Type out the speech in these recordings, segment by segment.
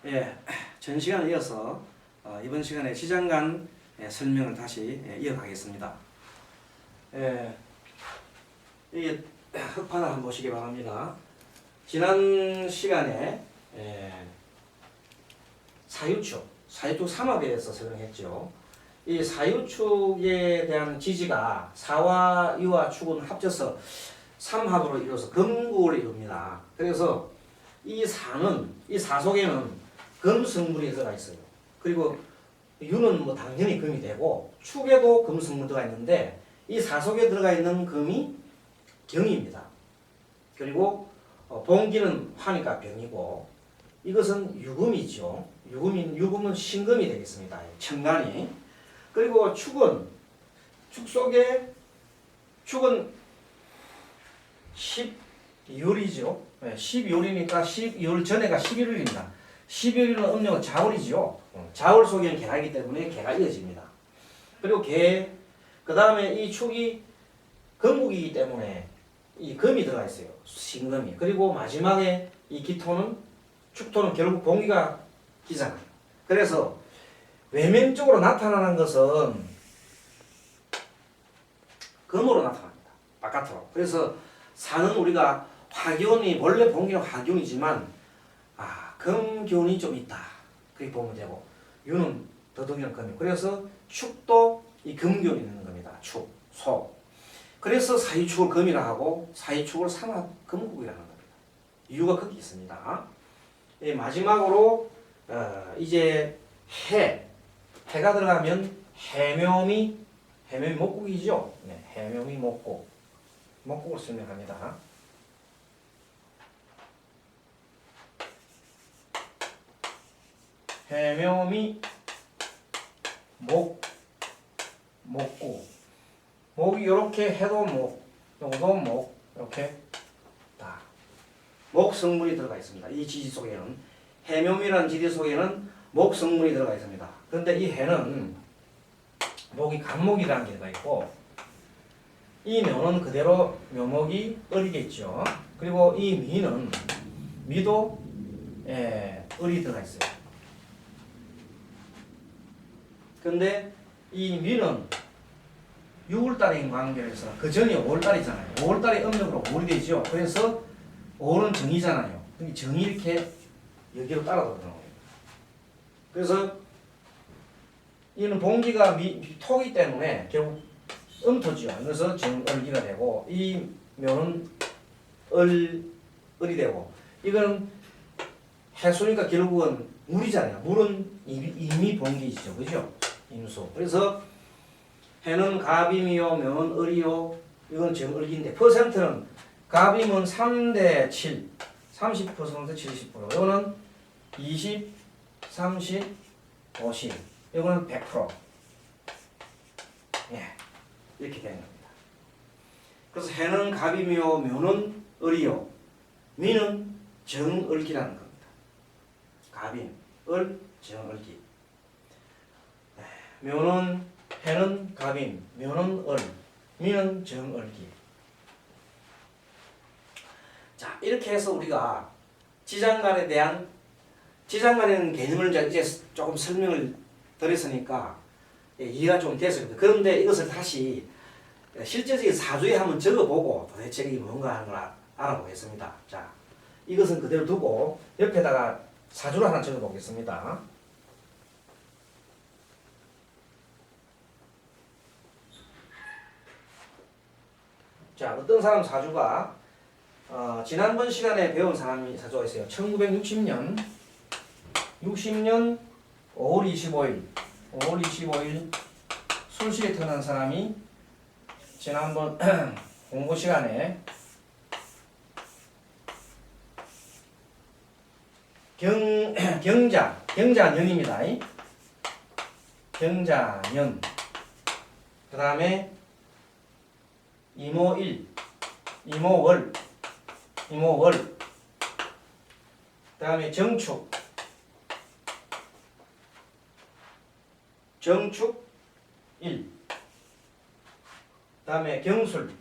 예, 전 시간에 이어서 이번 시간에 지장간 설명을 다시 이어가겠습니다. 예, 이 흑판을 한번 보시기 바랍니다. 지난 시간에 사유축 삼합에 대해서 설명했죠. 이 사유축에 대한 지지가 사와 유와 축은 합쳐서 삼합으로 이루어서 금국을 이룹니다. 그래서 이 사 속에는 금 성분이 들어가 있어요. 그리고 유는 뭐 당연히 금이 되고 축에도 금 성분 들어가 있는데 이 사 속에 들어가 있는 금이 경입니다. 그리고 봉기는 화니까 병이고 이것은 유금이죠. 유금은 신금이 되겠습니다. 천간이. 그리고 축은 축은 12월이죠. 12월이니까 12월 전에가 11월입니다. 11월은 음력은 자월이죠. 자월 속에는 개가이기 때문에 개가 이어집니다. 그리고 그 다음에 이 축이 금국이기 때문에 이 금이 들어가 있어요. 신금이. 그리고 마지막에 이 축토는 결국 봉기가 기잖아요. 그래서 외면적으로 나타나는 것은 금으로 나타납니다. 바깥으로. 그래서 사는 우리가 화기운이 원래 봉기는 화기운이지만 금기운이 좀 있다. 그렇게 보면 되고 유는 더덕이는 금이고 그래서 축도 이 금기운이 있는 겁니다. 축, 소. 그래서 사유축을 금이라 하고 사유축을 삼합 금국이라는 겁니다. 이유가 거기 있습니다. 마지막으로 이제 해가 들어가면 해묘미 목국이죠. 네, 해묘미 목국을 설명합니다. 해묘미 목국. 목이 이렇게 해도 요도 이렇게 다 목 성분이 들어가 있습니다. 이 지지 속에는 해묘미라는 지지 속에는 목 성분이 들어가 있습니다. 그런데 이 해는 목이 간목이라는 게 들어가 있고 이 묘는 그대로 묘목이 어리겠죠. 그리고 이 미도 을이 들어가 있어요. 근데 이 미는 6월달인 관계에서 그 전이 5월달이잖아요. 5월달이 음력으로 5월이 되죠. 그래서 5월은 정이잖아요. 정이 이렇게 여기로 따라오더라고요. 그래서 이는 봉기가 토기 때문에 결국 음토지요. 그래서 정을기가 되고 이 묘는 을이 되고 이건 해수니까 결국은 물이잖아요. 물은 이미 봉기이죠. 그죠? 임수. 그래서 해는 갑임이요, 묘는 을이요. 이건 정을기인데 퍼센트는 갑임은 3대 7, 30% 70%. 이거는 20, 30, 50. 이거는 100%. 이렇게 되는 겁니다. 그래서 해는 갑임이요, 묘는 을이요, 미는 정을기라는 겁니다. 갑임, 을, 정을기. 해는 갑임, 묘는 을, 미는 정을기. 자, 이렇게 해서 우리가 지장간에는 개념을 이제 조금 설명을 드렸으니까 이해가 좀 됐습니다. 그런데 이것을 다시 실제적인 사주에 한번 적어보고 도대체 이게 뭔가 하는 걸 알아보겠습니다. 자, 이것은 그대로 두고 옆에다가 사주를 하나 적어보겠습니다. 자, 어떤 사람 사주가 지난번 시간에 배운 사람이 사주가 있어요. 1960년 5월 25일 술시에 태어난 사람이 지난번 공부 시간에 경자년입니다. 경자년. 그 다음에 이모월. 그 다음에 정축 1. 그 다음에 경술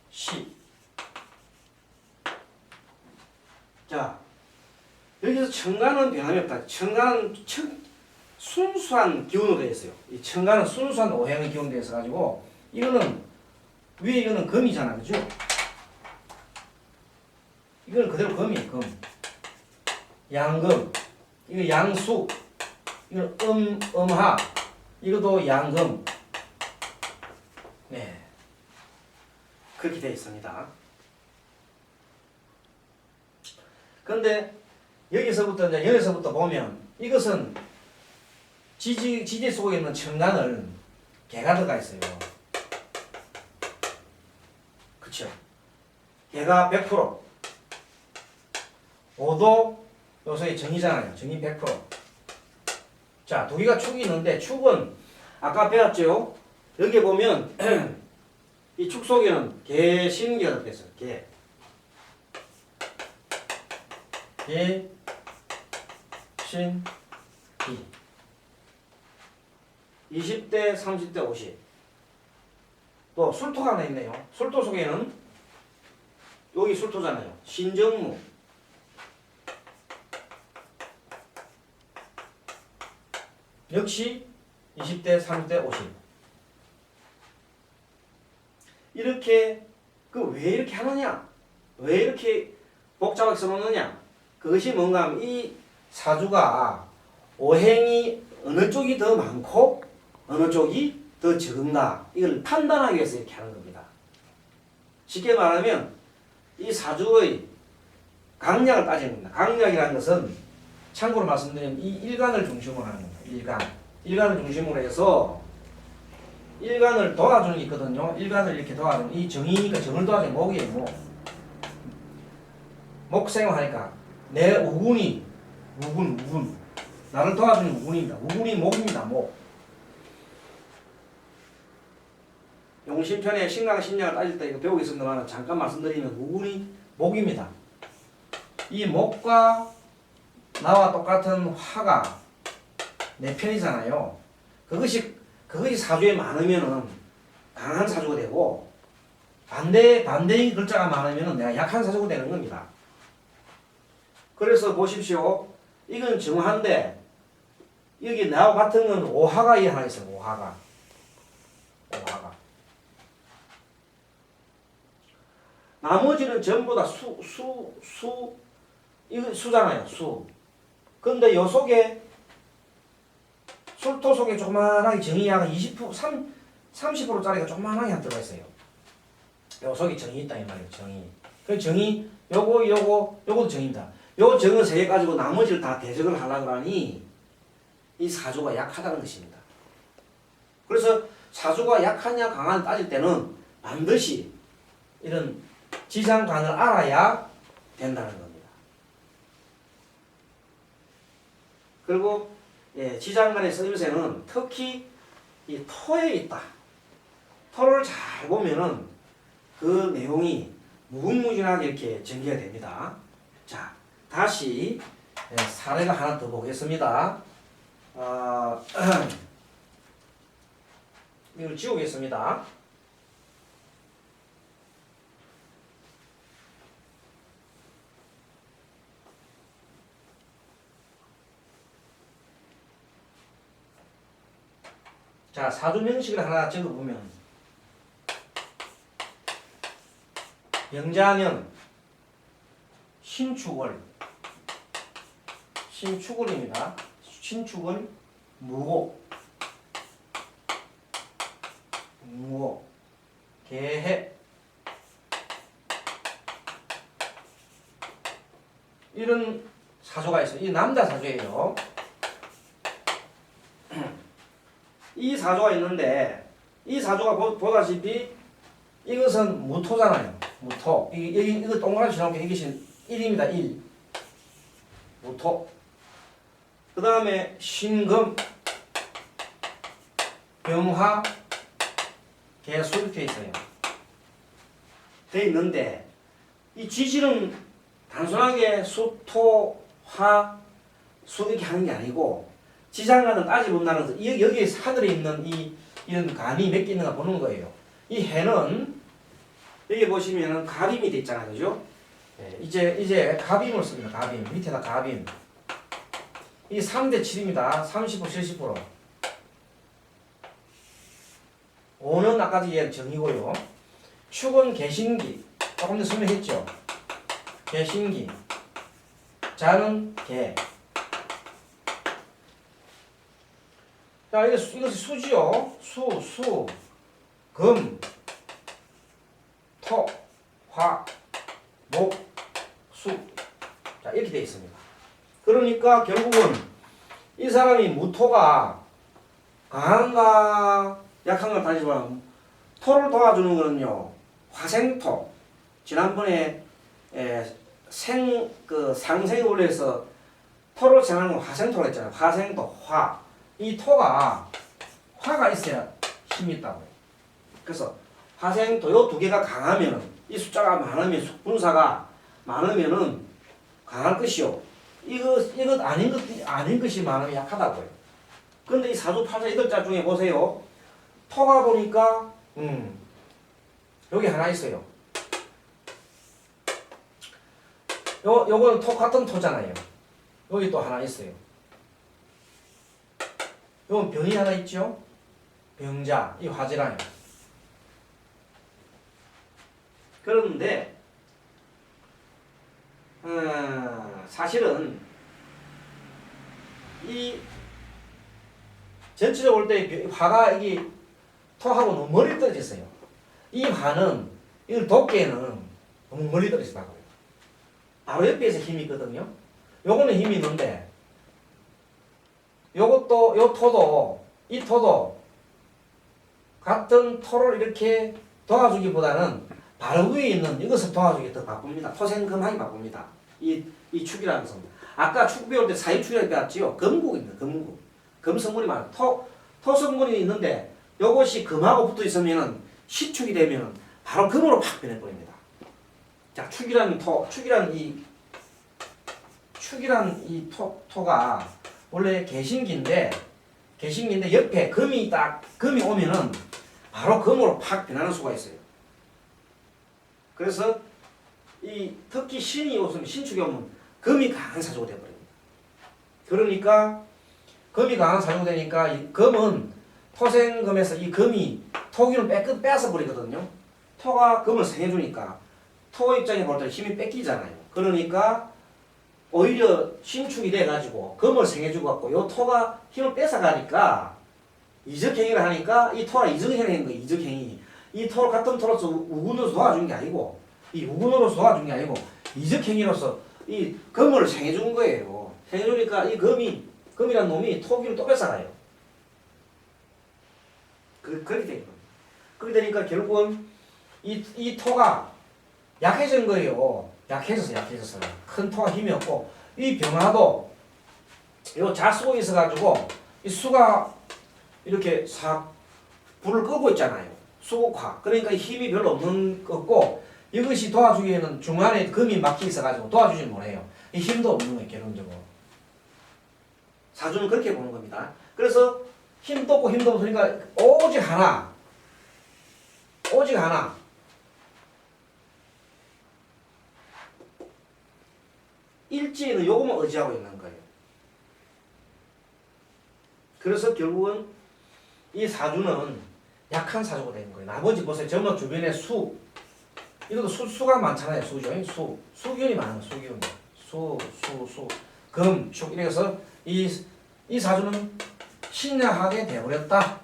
10. 자, 여기서 청간은 변함이 없다. 청간은 순수한 기운으로 되어 있어요. 이 청간은 순수한 오행의 기운으로 되어 있어가지고, 이거는, 위에 이거는 금이잖아. 그죠? 이거는 그대로 금이에요, 금. 양금. 이거 양수. 이건 음하. 이것도 양금. 네. 그렇게 되어 있습니다. 그런데 여기서부터 보면 이것은 지지 속에 있는 청간을 개가 들어가 있어요. 그쵸? 개가 100%. 5도 요소의 정이잖아요. 정이 100%. 자, 두 개가 축이 있는데 축은 아까 배웠죠? 여기 보면 이 축 속에는 개, 신기가 들어가 있어요. 개. 개, 신, 기. 20대, 30대, 50. 또 술토가 하나 있네요. 술토 속에는 여기 술토잖아요. 신정무. 역시 20대, 30대, 50. 이렇게 왜 이렇게 하느냐? 왜 이렇게 복잡하게 써놓느냐? 그것이 뭔가 하면 이 사주가 오행이 어느 쪽이 더 많고 어느 쪽이 더 적은가 이걸 판단하기 위해서 이렇게 하는 겁니다. 쉽게 말하면 이 사주의 강약을 따지는 겁니다. 강약이라는 것은 참고로 말씀드리면 이 일간을 중심으로 하는 겁니다. 일간을 중심으로 해서 일간을 도와주는 게 있거든요. 일간을 이렇게 도와주는 이 정이니까 정을 도와주는 목이에요. 목생활하니까 내 우군이 우군 나를 도와주는 우군입니다. 우군이 목입니다. 목. 용신편에 신강신약을 따질 때 이거 배우고 있습니다만 잠깐 말씀드리면 우군이 목입니다. 이 목과 나와 똑같은 화가 내 편이잖아요. 그것이 사주에 많으면은 강한 사주가 되고 반대의 글자가 많으면은 내가 약한 사주가 되는 겁니다. 그래서 보십시오. 이건 정화인데 여기 나와 같은 건 오화가 이 하나 있어요. 오화가. 나머지는 전부 다 이거 수잖아요. 수. 근데 요 속에 술토 속에 조그만하게 정의양은 30%짜리가 조그만하게 들어가 있어요. 요 속에 정이 있다 이 말이에요. 정이. 그 정이 요것도 정입니다. 요 정을 세 개 가지고 나머지를 다 대적을 하려고 하니 이 사주가 약하다는 것입니다. 그래서 사주가 약하냐 강하냐 따질 때는 반드시 이런 지장간을 알아야 된다는 겁니다. 그리고 지장간의 쓰임새는 특히 이 토에 있다. 토를 잘 보면은 그 내용이 무궁무진하게 이렇게 전개가 됩니다. 자, 다시 사례가 하나 더 보겠습니다. 이걸 지우겠습니다. 자, 사주 명식을 하나 적어보면 영자년 신축월입니다. 신축월 무고 개해 이런 사주가 있어요. 이 남자 사주예요. 이 사주가 있는데 이 사주가 보다시피 이것은 무토잖아요. 무토. 이거 동그라미 나온 게 이것이 1입니다. 1. 무토. 그 다음에 신금, 병화, 개수 이렇게 있어요. 돼 있는데 이 지지는 단순하게 수, 토, 화, 수 이렇게 하는 게 아니고 지장간은 따져본다는 것은 여기 하늘에 있는 이런 간이 몇 개 있는가 보는 거예요. 이 해는 여기 보시면은 가림이 돼 있잖아요. 그죠? 네, 이제 가빔을 씁니다. 가빔. 밑에다 가빔. 이 3대 7입니다. 30%, 70%. 5는 아까 얘 정이고요. 축은 개신기. 조금 더 설명했죠. 개신기. 자는 개. 자, 이것이 수지요. 수. 금. 토. 화. 목. 수. 자, 이렇게 되어 있습니다. 그러니까 결국은 이 사람이 무토가 강한가 약한가 따지지만 토를 도와주는 거는요. 화생토. 지난번에 상생에 올려서 토를 생각하는 건 화생토라고 했잖아요. 화생토, 화. 이 토가 화가 있어야 힘이 있다고요. 그래서 화생토 요 두 개가 강하면은 이 숫자가 많으면 분사가 많으면은 강할 것이요. 이것 아닌 것이 많으면 약하다고요. 그런데 이 사주팔자 8자 중에 보세요. 토가 보니까 여기 하나 있어요. 요거는 같은 토잖아요. 여기 또 하나 있어요. 요건 병이 하나 있죠. 병자, 이 화재라요. 그런데 사실은 이 전체적으로 볼 때 화가 이게 토하고 너무 멀리 떨어져 있어요. 이 화는 이걸 돕기에는 너무 멀리 떨어져 있다고요. 바로 옆에서 힘이 있거든요. 요거는 힘이 있는데 요것도 이 토도 같은 토를 이렇게 도와주기보다는 바로 위에 있는 이것을 도와주기 더 바쁩니다. 토생금하기 바쁩니다. 이 축이라는 것은 아까 축 배울 때 사유축이라고 배웠지요. 금국입니다. 금국. 금 성분이 많아요. 토 성분이 있는데 요것이 금하고 붙어 있으면은 시축이 되면은 바로 금으로 팍 변해버립니다. 자, 축이라는 이 토가 원래 개신기인데 옆에 금이 오면은 바로 금으로 팍 변하는 수가 있어요. 그래서 특히 신이 오면 신축이 오면 금이 강한 사주가 되어버립니다. 그러니까 금이 강한 사주가 되니까 이 금은 토생금에서 이 금이 토기를 빼앗아 버리거든요. 토가 금을 생해주니까 토 입장에 볼 때 힘이 뺏기잖아요. 그러니까 오히려 신축이 돼가지고 금을 생해주고 갖고 요 토가 힘을 뺏어가니까 이적행위를 하니까 이 토가 이적행위를 하는 거예요. 이적행위. 이 토 같은 토로서 우군으로서 도와준 게 아니고 이적행위로서 이 금을 생해준 거예요. 생해주니까 이 금이란 놈이 토기를 또 뺏어가요. 그렇게 되는 겁니다. 그렇게 되니까 결국은 이 토가 약해진 거예요. 약해졌어. 큰 토가 힘이 없고 이 병화도 요 자수가 있어가지고 이 수가 이렇게 싹 불을 끄고 있잖아요. 수국화. 그러니까 힘이 별로 없는 거고 이것이 도와주기에는 중간에 금이 막혀 있어가지고 도와주지 못해요. 이 힘도 없는 거예요. 결론적으로. 사주는 그렇게 보는 겁니다. 그래서 힘도 없고 힘도 없으니까 오직 하나. 일지는 요것만 의지하고 있는 거예요. 그래서 결국은 이 사주는 약한 사주가 되는 거예요. 나머지 보세요. 전부 주변에 이것도 수가 많잖아요. 수죠. 수기운이 많아요. 수기운. 금, 축 이래서 이 사주는 신약하게 되어버렸다.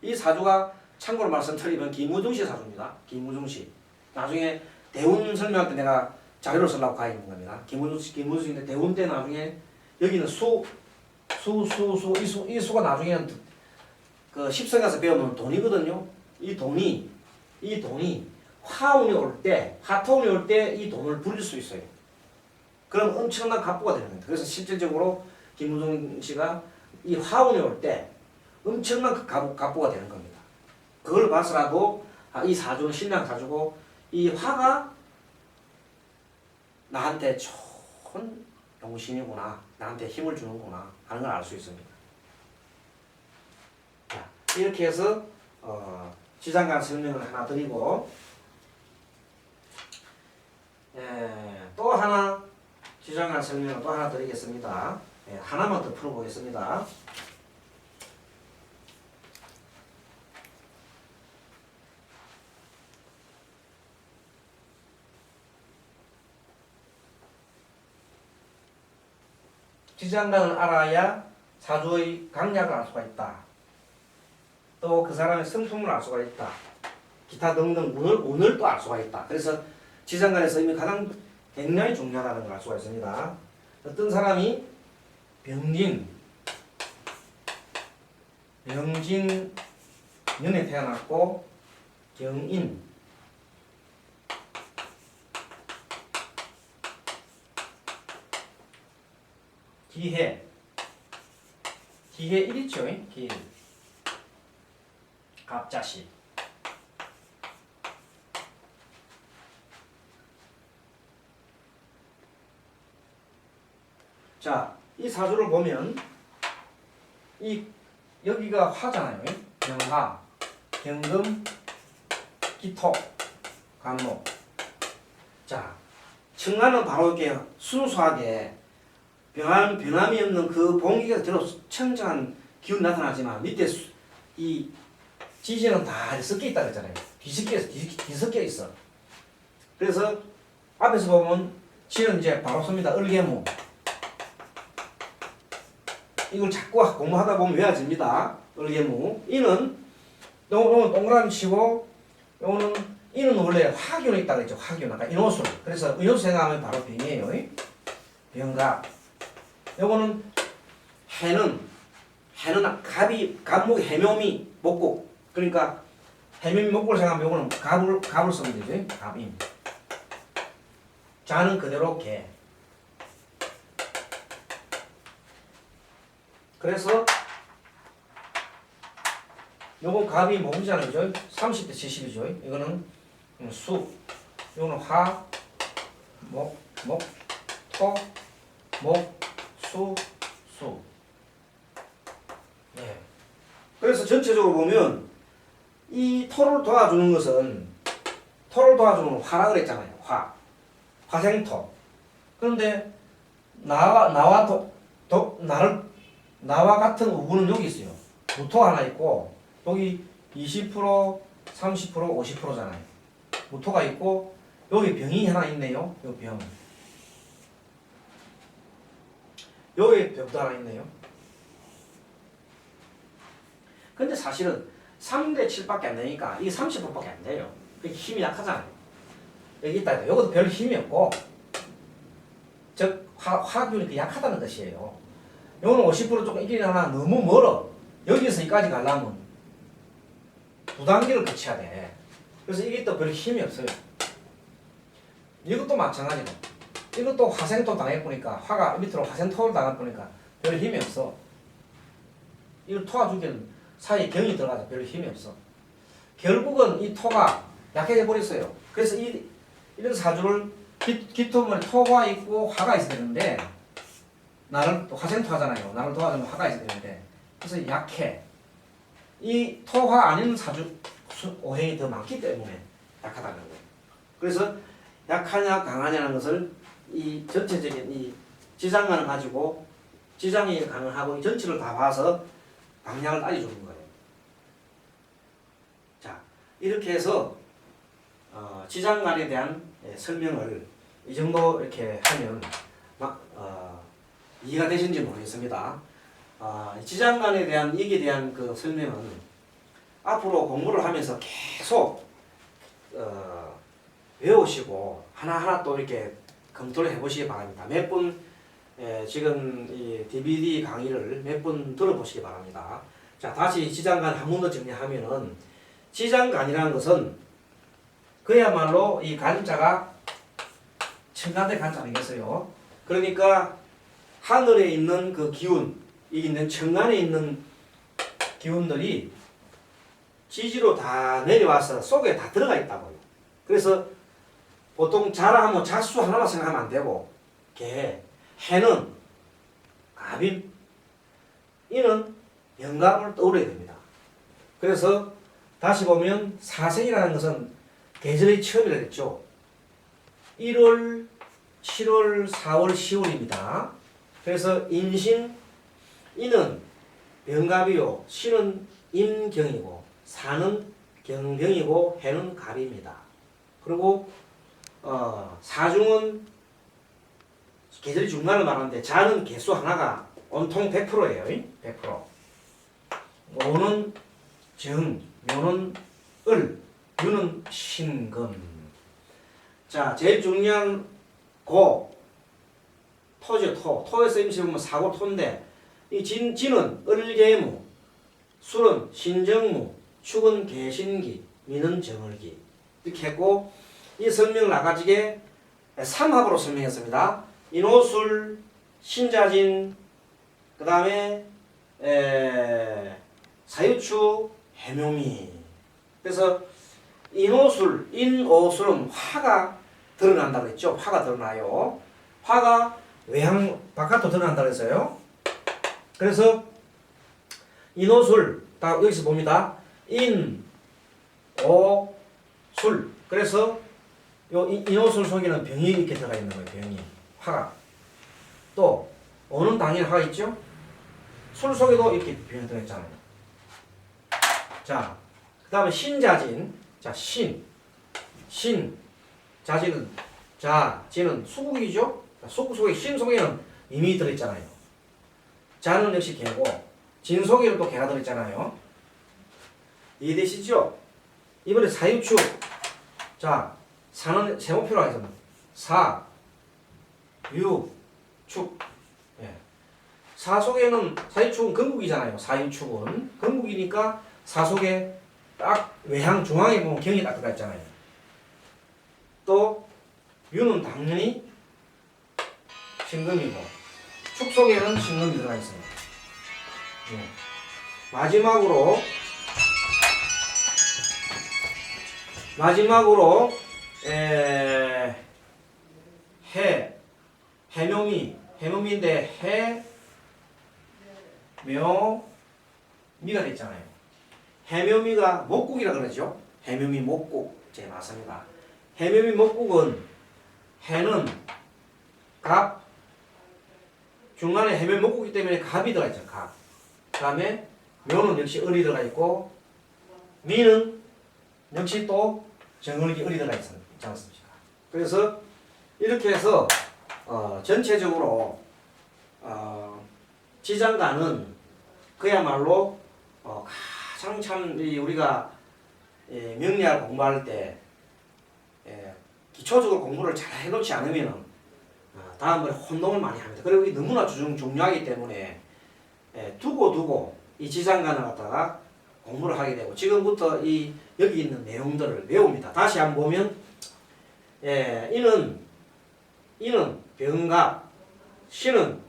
이 사주가 참고로 말씀드리면 김우중씨 사주입니다. 김우중씨. 나중에 대운 설명할 때 내가 자료를 쓰려고 가 있는 겁니다. 김우중씨인데 대운 때 나중에 여기는 이 수가 나중에는 그 십성에서 배우면 돈이거든요. 이 돈이 화운이 올 때, 화토운이 올 때 이 돈을 부릴 수 있어요. 그럼 엄청난 갑부가 되는 겁니다. 그래서 실질적으로 김우중 씨가 이 화운이 올 때 엄청난 갑부가 되는 겁니다. 그걸 봐서라도 이 사주는 신랑 사주고 이 화가 나한테 좋은 용신이구나, 나한테 힘을 주는구나 하는 걸 알 수 있습니다. 자, 이렇게 해서 지장간 설명을 하나 드리고 또 하나 지장간 설명을 또 하나 드리겠습니다. 하나만 더 풀어보겠습니다. 지장간을 알아야 사주의 강약을 알 수가 있다. 또 그 사람의 성품을 알 수가 있다. 기타 등등 운을 또 알 수가 있다. 그래서 지장간에서 이미 가장 굉장히 중요하다는 걸 알 수가 있습니다. 어떤 사람이 병진년에 태어났고 경인 기해 1있죠. 기해 갑자시 자, 이 사주를 보면 이 여기가 화잖아요. 병화, 경금, 기토, 간목. 자, 청간은 바로 이렇게 순수하게 변함이 없는 그 봉기가 들어 청정한 기운이 나타나지만 밑에 이 지지는 다 섞여 있다 그랬잖아요. 뒤섞여 있어. 그래서 앞에서 보면 지는 이제 바로 씁니다. 을개무. 이걸 자꾸 공부하다 보면 외워집니다. 을개무. 이는 요거는 동그라미 치고 요거는 이는 원래 화균이 있다 그랬죠. 화균 아까 인호술. 그래서 인호술 생각하면 바로 병이에요. 병갑. 요거는 해는 갑목이 해묘미 목국. 그러니까 해묘미 목국을 생각하면 요거는 갑을 쓰면 되죠. 갑임. 자는 그대로 개. 그래서 요건 갑이 목이잖아요. 30대 70이죠. 이거는 수. 요거는 화, 목, 토, 목, 수. 네. 그래서 전체적으로 보면 이 토를 도와주는 것은 화라 그랬잖아요. 화생토. 그런데 나와 같은 우분은 여기 있어요. 무토 하나 있고 여기 20%, 30%, 50%잖아요. 무토가 있고 여기 병이 하나 있네요. 요 병. 여기 병도 하나 있네요. 근데 사실은 3대 7밖에 안 되니까 이게 30%밖에 안 돼요. 힘이 약하잖아요. 여기 있다. 이것도 별 힘이 없고 즉 화균이 약하다는 것이에요. 요거는 50% 조금 있긴 하나 너무 멀어. 여기서 여기까지 가려면 두 단계를 거쳐야 돼. 그래서 이게 또 별 힘이 없어요. 이것도 마찬가지로 이것도 화생토 당해보니까 화가 밑으로 화생토를 당해보니까 별 힘이 없어. 이걸 토와주기는 사이에 경이 들어가서 별 힘이 없어. 결국은 이 토가 약해져 버렸어요. 그래서 이런 사주를 기토문에 토가 있고 화가 있어야 되는데 나를 또 화생토하잖아요. 나를 도와주면 화가 있어야 되는데 그래서 약해. 이 토화 아닌 사주 오행이 더 많기 때문에 약하다는 거예요. 그래서 약하냐 강하냐는 것을 이 전체적인 이 지장만을 가지고 지장이 가능하고 이 전체를 다 봐서 방향을 알려주는 거예요. 자, 이렇게 해서 지장간에 대한 설명을 이 정도 이렇게 하면 이해가 되신지 모르겠습니다. 지장간에 대한 얘기에 대한 그 설명은 앞으로 공부를 하면서 계속 외우시고 하나하나 또 이렇게 검토를 해보시기 바랍니다. 몇 분 지금 이 DVD 강의를 몇 분 들어보시기 바랍니다. 자, 다시 지장간 한 번 더 정리하면은 지장간이라는 것은 그야말로 이 간자가 청간대 간자 아니겠어요? 그러니까 하늘에 있는 그 기운, 여기 있는 청간에 있는 기운들이 지지로 다 내려와서 속에 다 들어가 있다고요. 그래서 보통 자라 하면 자수 하나만 생각하면 안 되고 해는 갑임, 이는 영갑을 떠올려야 됩니다. 그래서 다시 보면 사생이라는 것은 계절의 처음이라 했죠. 1월, 7월, 4월, 10월입니다. 그래서 인신, 인은 병갑이요, 신은 임경이고, 사는 경병이고, 해는 갑입니다. 그리고 사중은 계절이 중간을 말하는데 자는 개수 하나가 온통 100%예요. 100%. 오는 정, 묘는 을, 유는 신금. 자, 제일 중요한 고, 토죠, 토. 토에서 임시 보면 사고 토인데, 이 진은 을계무, 술은 신정무, 축은 개신기, 미는 정을기. 이렇게 했고, 이 설명을 나가지게 3합으로 설명했습니다. 인호술, 신자진, 그 다음에 사유축, 해묘미. 그래서 인호술, 인오술은 화가 드러난다고 했죠. 화가 드러나요. 화가 외향 바깥으로 드러난다고 했어요. 그래서 인호술, 다 여기서 봅니다. 인, 오, 술. 그래서 요 인호술 속에는 병이 이렇게 들어가 있는 거예요. 병이. 화가. 또 오는 당일 화가 있죠. 술 속에도 이렇게 병이 들어있잖아요. 자, 그 다음에 신자진. 자, 신, 자진은, 진은 수국이죠. 수국 속에, 신 속에는 임이 들어있잖아요. 자는 역시 개고, 진 속에는 또 개가 들어있잖아요. 이해되시죠? 이번에 사유축. 자, 사는 세모표로 하겠습니다. 사, 유, 축. 예. 사 속에는, 사유축은 건국이잖아요. 사유축은. 건국이니까 사 속에 딱 외향 중앙에 보면 경이 딱 들어가 있잖아요. 또 유는 당연히 신금이고 축 속에는 신금이 들어가 있습니다. 네. 마지막으로 해묘미인데 해묘미가 됐잖아요. 해묘미가 목국이라 그러죠. 해묘미 목국. 제 맞습니다. 해묘미 목국은 해는 갑, 중간에 해묘미 목국이기 때문에 갑이 들어가 있죠. 갑. 그 다음에 묘는 역시 을이 들어가 있고, 미는 역시 또 정을기 을이 들어가 있지 않습니까? 그래서 이렇게 해서 전체적으로 지장간은 그야말로 가장 참 우리가 명리학을 공부할 때 기초적으로 공부를 잘 해놓지 않으면 다음번에 혼동을 많이 합니다. 그리고 이게 너무나 중요하기 때문에 두고 이 지장간을 갖다가 공부를 하게 되고 지금부터 이 여기 있는 내용들을 외웁니다. 다시 한번 보면 이는 병갑, 신은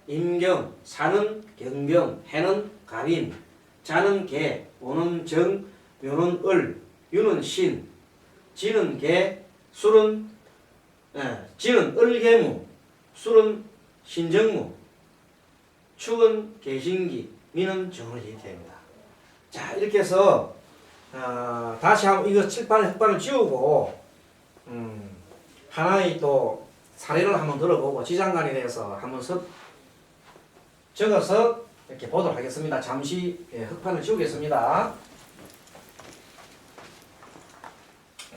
임경, 사는 경병, 해는 갑인, 자는 개, 오는 정, 묘는 을, 유는 신, 지는 개, 술은 지는 을계무, 술은 신정무, 축은 개신기, 미는 정을기 됩니다. 자, 이렇게 해서 다시 한번 이거 칠판에 흑판을 지우고 하나의 또 사례를 한번 들어보고 지장간에 대해서 한번 적어서 이렇게 보도록 하겠습니다. 잠시 흑판을 지우겠습니다.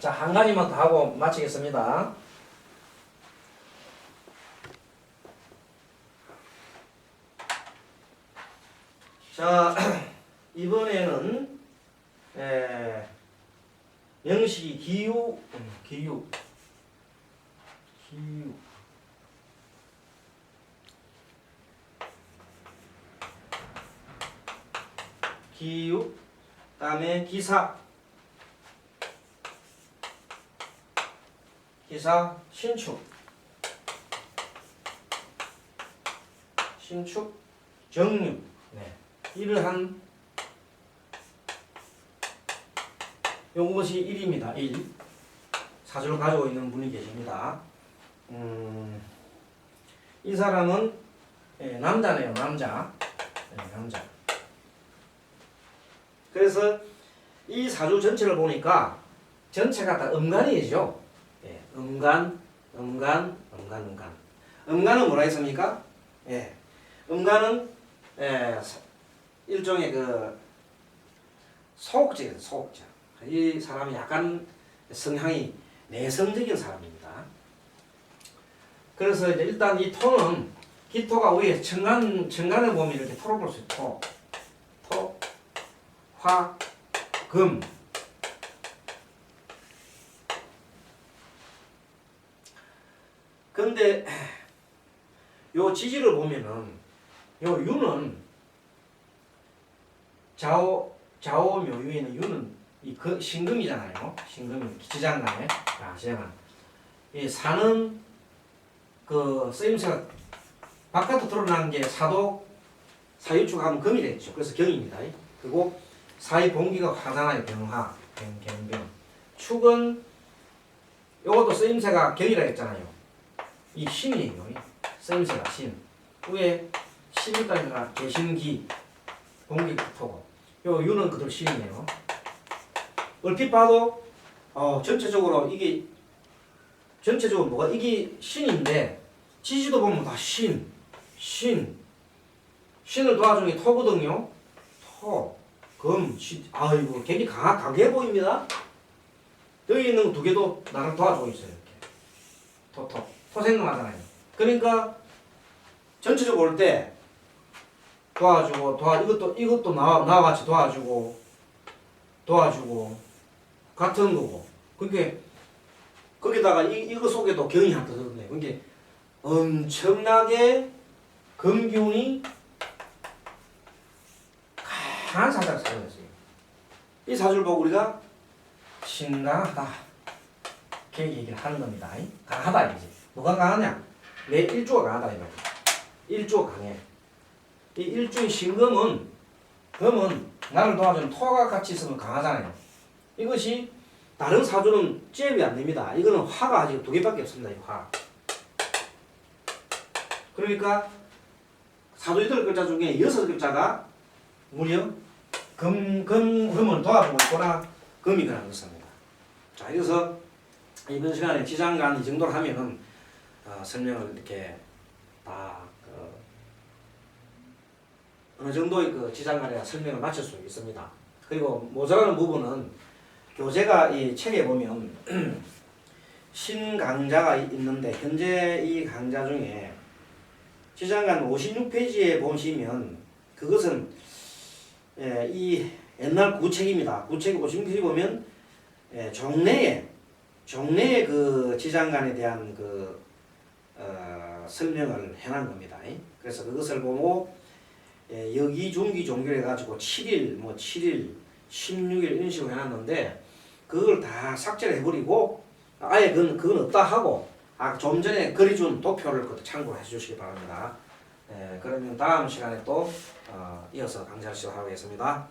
자, 한 가지만 더 하고 마치겠습니다. 자, 이번에는 명식이 기유 다음에 기사 신축 정유. 네. 이러한 요것이 1입니다. 1. 사주를 가지고 있는 분이 계십니다. 이 사람은 남자네요. 남자. 그래서 이 사주 전체를 보니까 전체가 다 음간이죠. 예, 음간. 음간은 뭐라 했습니까? 예, 음간은 일종의 그 소극적이에요. 소극적. 이 사람이 약간 성향이 내성적인 사람입니다. 그래서 이제 일단 이 토는 기토가 위에 천간을 보면 이렇게 토를 볼 수 있고 토, 화, 금. 근데 요 지지를 보면은 요 유는 좌오묘유에는 유는 이 신금이잖아요. 신금이 지장간에 지장간. 이 사는 그 쓰임새가 바깥으로 드러나는 게 사유축 하면 금이 되겠죠. 그래서 경입니다. 그리고 사의 본기가 화잖아요. 병화, 병. 축은 요것도 쓰임새가 경이라 했잖아요. 이 신이에요. 쓰임새가 신. 위에 11단계가 개신기, 본기 토고. 요 유는 그대로 신이에요. 얼핏 봐도 전체적으로 뭐가 이게 신인데 지지도 보면 다 신을 도와주는 게 토거든요. 토, 금, 아이고 굉장히 강해 보입니다. 여기 있는 두 개도 나를 도와주고 있어요. 이렇게 토 생각나잖아요. 그러니까 전체적으로 볼 때 도와주고 이것도 나와 같이 도와주고 같은 거고. 그러니까 거기다가 이거 속에도 경이 하나 들었네. 그러니까 엄청나게 금기운이 강한 사주를 사용했어요. 이 사주를 보고 우리가 신강하다 이렇게 얘기를 하는 겁니다. 강하다 이지. 뭐가 강하냐? 내 일주가 강하다 이 말이야. 일주가 강해. 이 일주의 신금은 나를 도와주는 토가 같이 있으면 강하잖아요. 이것이 다른 사주는 잽이 안 됩니다. 이거는 화가 아직 두 개밖에 없습니다. 이 화. 그러니까 사주 8글자 중에 6글자가 무려 금을 도와주고 있거나 금이 그런 것입니다. 자, 그래서 이번 시간에 지장간 이 정도로 하면은 설명을 이렇게 다 어느 정도의 그 지장간에 설명을 마칠 수 있습니다. 그리고 모자라는 부분은 교재가 이 책에 보면 신강자가 있는데 현재 이 강자 중에 지장간 56페이지에 보시면 그것은 이 옛날 구책입니다. 구책 56페이지 보면 종래의 그 지장간에 대한 그 설명을 해놓은 겁니다. 그래서 그것을 보고 여기 중기 종교를 해가지고 7일, 16일 이런 식으로 해놨는데 그걸 다 삭제를 해버리고 아예 그건 없다 하고 좀 전에 그려준 도표를 참고해 주시기 바랍니다. 그러면 다음 시간에 또 이어서 강좌를 시작하겠습니다.